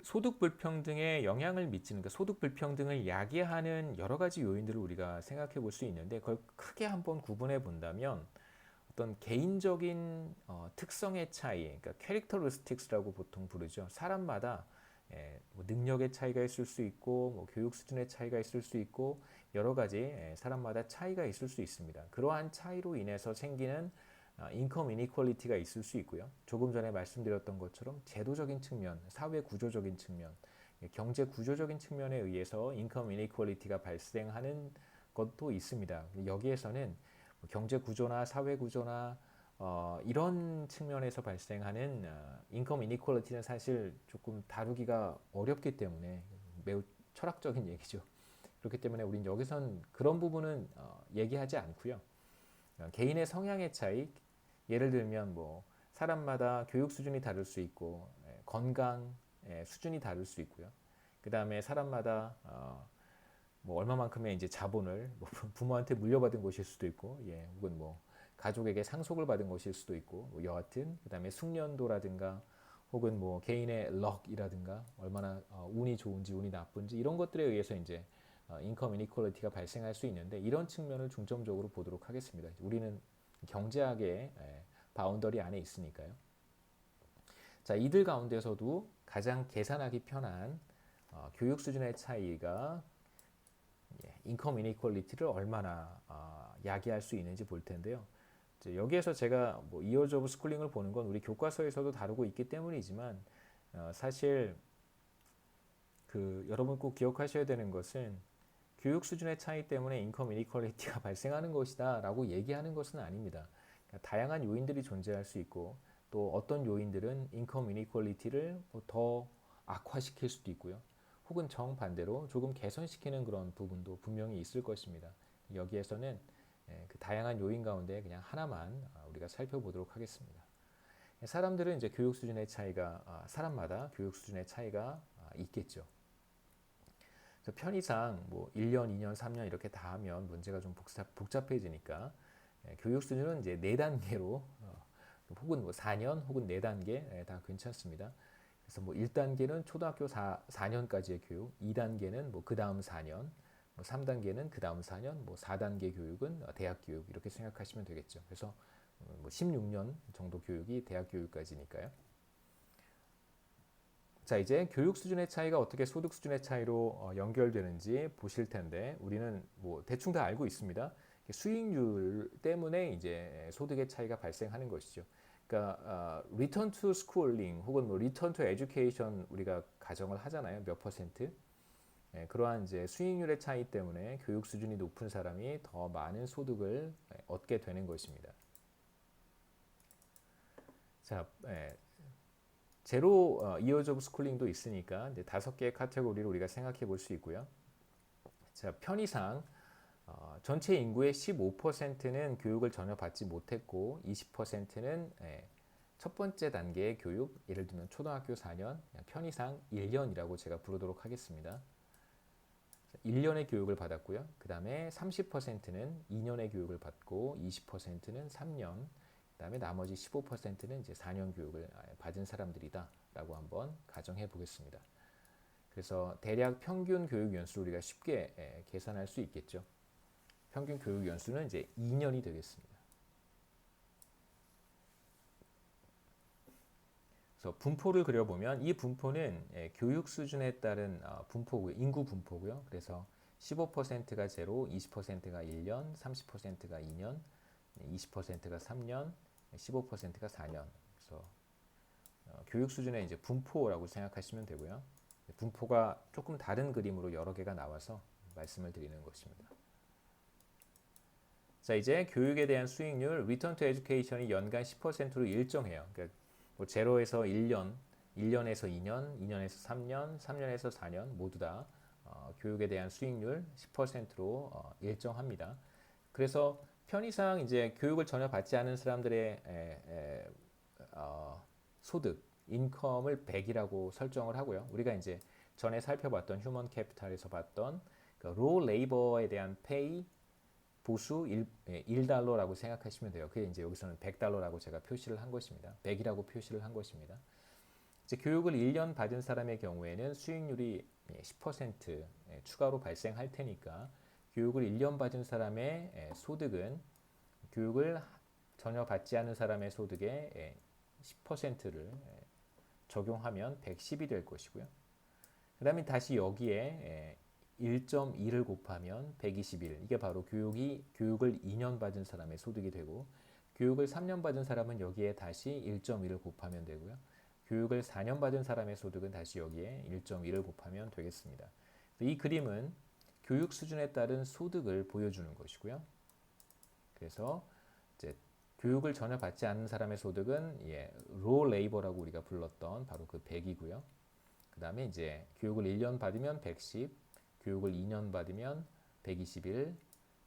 소득 불평등에 영향을 미치는, 그 소득 불평등을 야기하는 여러 가지 요인들을 우리가 생각해 볼 수 있는데, 그걸 크게 한번 구분해 본다면 어떤 개인적인 특성의 차이, 그러니까 캐릭터리스틱스라고 보통 부르죠. 사람마다 뭐 능력의 차이가 있을 수 있고, 뭐 교육 수준의 차이가 있을 수 있고, 여러 가지 사람마다 차이가 있을 수 있습니다. 그러한 차이로 인해서 생기는 인컴 이니퀄리티가 있을 수 있고요. 조금 전에 말씀드렸던 것처럼 제도적인 측면, 사회 구조적인 측면, 경제 구조적인 측면에 의해서 인컴 이니퀄리티가 발생하는 것도 있습니다. 여기에서는 경제 구조나 사회 구조나 이런 측면에서 발생하는 인컴 이니퀄리티는 사실 조금 다루기가 어렵기 때문에 매우 철학적인 얘기죠. 그렇기 때문에 우린 여기선 그런 부분은 얘기하지 않고요. 개인의 성향의 차이, 예를 들면 뭐 사람마다 교육 수준이 다를 수 있고 건강 수준이 다를 수 있고요. 그 다음에 사람마다 뭐 얼마만큼의 이제 자본을 뭐 부모한테 물려받은 것일 수도 있고, 혹은 뭐 가족에게 상속을 받은 것일 수도 있고, 뭐 여하튼 그 다음에 숙련도라든가 혹은 뭐 개인의 럭이라든가 얼마나 운이 좋은지 운이 나쁜지 이런 것들에 의해서 이제 인컴 이니퀄리티가 발생할 수 있는데, 이런 측면을 중점적으로 보도록 하겠습니다. 우리는 경제학의 바운더리 안에 있으니까요. 자, 이들 가운데서도 가장 계산하기 편한 교육 수준의 차이가 인컴 이니퀄리티를 얼마나 야기할 수 있는지 볼 텐데요. 여기에서 제가 뭐 이어즈 오브 스쿨링을 보는 건 우리 교과서에서도 다루고 있기 때문이지만, 사실 그 여러분 꼭 기억하셔야 되는 것은 교육 수준의 차이 때문에 인컴 이니퀄리티가 발생하는 것이다 라고 얘기하는 것은 아닙니다. 그러니까 다양한 요인들이 존재할 수 있고, 또 어떤 요인들은 인컴 이니퀄리티를 더 악화시킬 수도 있고요. 혹은 정반대로 조금 개선시키는 그런 부분도 분명히 있을 것입니다. 여기에서는 그 다양한 요인 가운데 그냥 하나만 우리가 살펴보도록 하겠습니다. 사람들은 이제 교육 수준의 차이가, 사람마다 교육 수준의 차이가 있겠죠. 그래서 편의상 뭐 1년, 2년, 3년 이렇게 다 하면 문제가 좀 복잡해지니까 교육 수준은 이제 4단계로 혹은 뭐 4년 혹은 4단계 다 괜찮습니다. 그래서 뭐 1단계는 초등학교 4년까지의 교육, 2단계는 뭐 그 다음 4년, 뭐 3단계는 그 다음 4년, 뭐 4단계 교육은 대학 교육 이렇게 생각하시면 되겠죠. 그래서 뭐 16년 정도 교육이 대학 교육까지니까요. 자, 이제 교육 수준의 차이가 어떻게 소득 수준의 차이로 연결되는지 보실 텐데, 우리는 뭐 대충 다 알고 있습니다. 수익률 때문에 이제 소득의 차이가 발생하는 것이죠. 그러니까 return to schooling 혹은 뭐 return to education 우리가 가정을 하잖아요. 몇 퍼센트? 그러한 이제 수익률의 차이 때문에 교육 수준이 높은 사람이 더 많은 소득을 얻게 되는 것입니다. 자, 제로 이어즈 오브 스쿨링도 있으니까 이제 5개의 카테고리를 우리가 생각해 볼 수 있고요. 자, 편의상 전체 인구의 15%는 교육을 전혀 받지 못했고 20%는 첫 번째 단계의 교육, 예를 들면 초등학교 4년, 편의상 1년이라고 제가 부르도록 하겠습니다. 1년의 교육을 받았고요. 그 다음에 30%는 2년의 교육을 받고 20%는 3년, 그 다음에 나머지 15%는 이제 4년 교육을 받은 사람들이다라고 한번 가정해 보겠습니다. 그래서 대략 평균 교육 연수를 우리가 쉽게 계산할 수 있겠죠. 평균 교육 연수는 이제 2년이 되겠습니다. 그래서 분포를 그려보면 이 분포는 교육 수준에 따른 분포고요. 인구 분포고요. 그래서 15%가 제로, 20%가 1년, 30%가 2년, 20%가 3년, 15%가 4년. 그래서 교육 수준의 이제 분포라고 생각하시면 되고요. 분포가 조금 다른 그림으로 여러 개가 나와서 말씀을 드리는 것입니다. 자, 이제 교육에 대한 수익률, Return to Education이 연간 10%로 일정해요. 그러니까 뭐 제로에서 1년, 1년에서 2년, 2년에서 3년, 3년에서 4년 모두 다 교육에 대한 수익률 10%로 일정합니다. 그래서 편의상 이제 교육을 전혀 받지 않은 사람들의 소득, 인컴을 100이라고 설정을 하고요. 우리가 이제 전에 살펴봤던 휴먼 캐피탈에서 봤던 그 로 레이버에 대한 페이 보수 1달러라고 생각하시면 돼요. 그게 이제 여기서는 100달러라고 제가 표시를 한 것입니다. 100이라고 표시를 한 것입니다. 이제 교육을 1년 받은 사람의 경우에는 수익률이 10% 추가로 발생할 테니까 교육을 1년 받은 사람의 소득은 교육을 전혀 받지 않은 사람의 소득의 10%를 적용하면 110이 될 것이고요. 그 다음에 다시 여기에 1.2를 곱하면 121. 이게 바로 교육을 2년 받은 사람의 소득이 되고, 교육을 3년 받은 사람은 여기에 다시 1.2를 곱하면 되고요. 교육을 4년 받은 사람의 소득은 다시 여기에 1.2를 곱하면 되겠습니다. 이 그림은 교육 수준에 따른 소득을 보여주는 것이고요. 그래서 이제 교육을 전혀 받지 않는 사람의 소득은 low labor라고 우리가 불렀던 바로 그 100이고요. 그 다음에 이제 교육을 1년 받으면 110, 교육을 2년 받으면 121,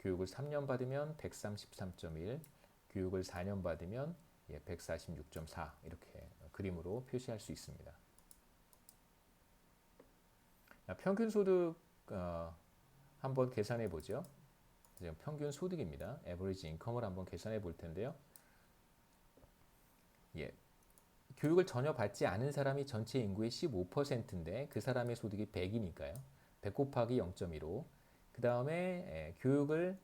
교육을 3년 받으면 133.1, 교육을 4년 받으면 146.4 이렇게 그림으로 표시할 수 있습니다. 평균 소득 한번 계산해 보죠. 평균 소득입니다. average income을 한번 계산해 볼 텐데요. 교육을 전혀 받지 않은 사람이 전체 인구의 15%인데 그 사람의 소득이 100이니까요. 100 곱하기 0.15. 그 다음에 교육을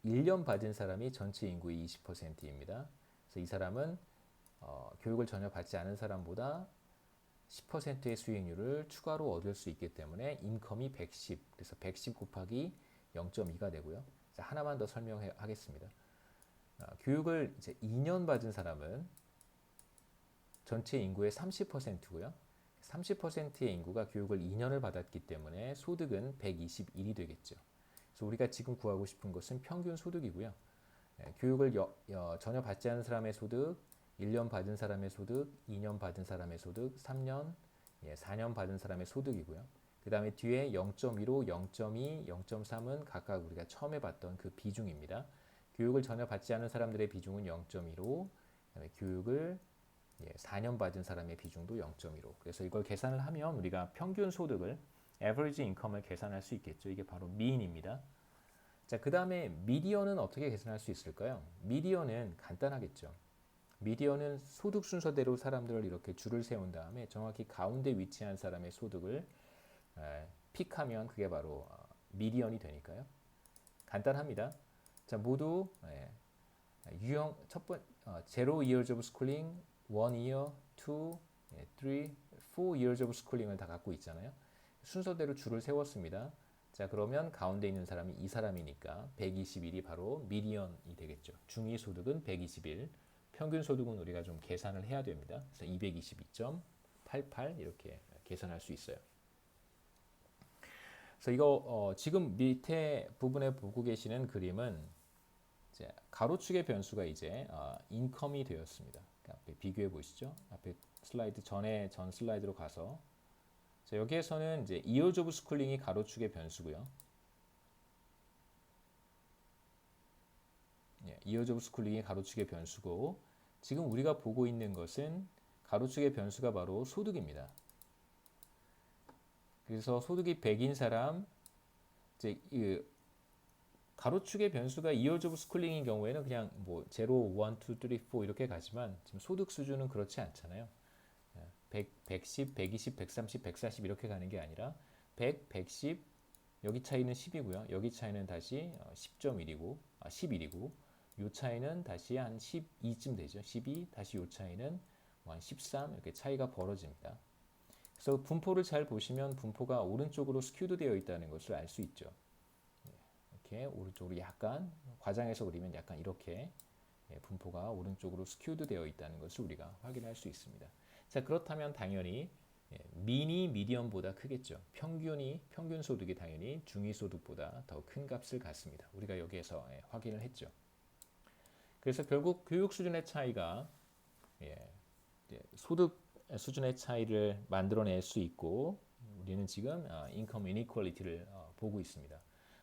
1년 받은 사람이 전체 인구의 20%입니다. 그래서 이 사람은 교육을 전혀 받지 않은 사람보다 10%의 수익률을 추가로 얻을 수 있기 때문에 인컴이 110. 그래서 110 곱하기 0.2가 되고요. 하나만 더 설명하겠습니다. 교육을 이제 2년 받은 사람은 전체 인구의 30%고요. 30%의 인구가 교육을 2년을 받았기 때문에 소득은 121이 되겠죠. 그래서 우리가 지금 구하고 싶은 것은 평균 소득이고요. 교육을 전혀 받지 않은 사람의 소득, 1년 받은 사람의 소득, 2년 받은 사람의 소득, 3년, 4년 받은 사람의 소득이고요. 그 다음에 뒤에 0.15, 0.2, 0.3은 각각 우리가 처음에 봤던 그 비중입니다. 교육을 전혀 받지 않은 사람들의 비중은 0.15, 그다음에 교육을 4년 받은 사람의 비중도 0.15. 그래서 이걸 계산을 하면 우리가 평균 소득을 average income을 계산할 수 있겠죠. 이게 바로 mean입니다. 자, 그 다음에 미디언은 어떻게 계산할 수 있을까요? 미디언은 간단하겠죠. 미디언은 소득 순서대로 사람들을 이렇게 줄을 세운 다음에 정확히 가운데 위치한 사람의 소득을 픽하면 그게 바로 미디언이 되니까요. 간단합니다. 자, 모두 유형 첫 번째 0 years of schooling, 1 year, 2, 3, 4 years of schooling을 다 갖고 있잖아요. 순서대로 줄을 세웠습니다. 자, 그러면 가운데 있는 사람이 이 사람이니까 121이 바로 미디언이 되겠죠. 중위 소득은 121, 평균 소득은 우리가 좀 계산을 해야 됩니다. 그래서 222.88 이렇게 계산할 수 있어요. 그래서 이거 지금 밑에 부분에 보고 계시는 그림은 이제 가로축의 변수가 이제 인컴이 되었습니다. 앞에 비교해 보시죠. 앞에 슬라이드 전 슬라이드로 가서 자, 여기에서는 이제 years of schooling이 가로축의 변수고요. years of schooling이 가로축의 변수고 지금 우리가 보고 있는 것은 가로축의 변수가 바로 소득입니다. 그래서 소득이 100인 사람 이제 가로축의 변수가 years of schooling인 경우에는 그냥 뭐 0, 1, 2, 3, 4 이렇게 가지만 지금 소득 수준은 그렇지 않잖아요. 100, 110, 120, 130, 140 이렇게 가는 게 아니라 100, 110 여기 차이는 10이고요. 여기 차이는 다시 10.1이고 11이고 요 차이는 다시 한 12쯤 되죠. 12 다시 요 차이는 한 13 이렇게 차이가 벌어집니다. 그래서 분포를 잘 보시면 분포가 오른쪽으로 스큐드 되어 있다는 것을 알 수 있죠. 이렇게 오른쪽으로 약간 과장해서 그리면 약간 이렇게 분포가 오른쪽으로 스큐드 되어 있다는 것을 우리가 확인할 수 있습니다. 자, 그렇다면 당연히 미니 미디언보다 크겠죠. 평균 소득이 당연히 중위 소득보다 더 큰 값을 갖습니다. 우리가 여기에서 확인을 했죠. 그래서 결국 교육 수준의 차이가 소득 수준의 차이를 만들어낼 수 있고 우리는 지금 인컴 이니퀄리티를 보고 있습니다.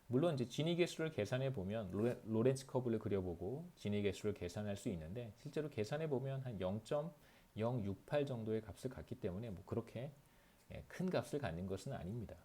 물론 이제 지니 개수를 계산해 보면 로렌츠 커브를 그려보고 지니 개수를 계산할 수 있는데 실제로 계산해 보면 한 0.068 정도의 값을 갖기 때문에 뭐 그렇게 큰 값을 갖는 것은 아닙니다.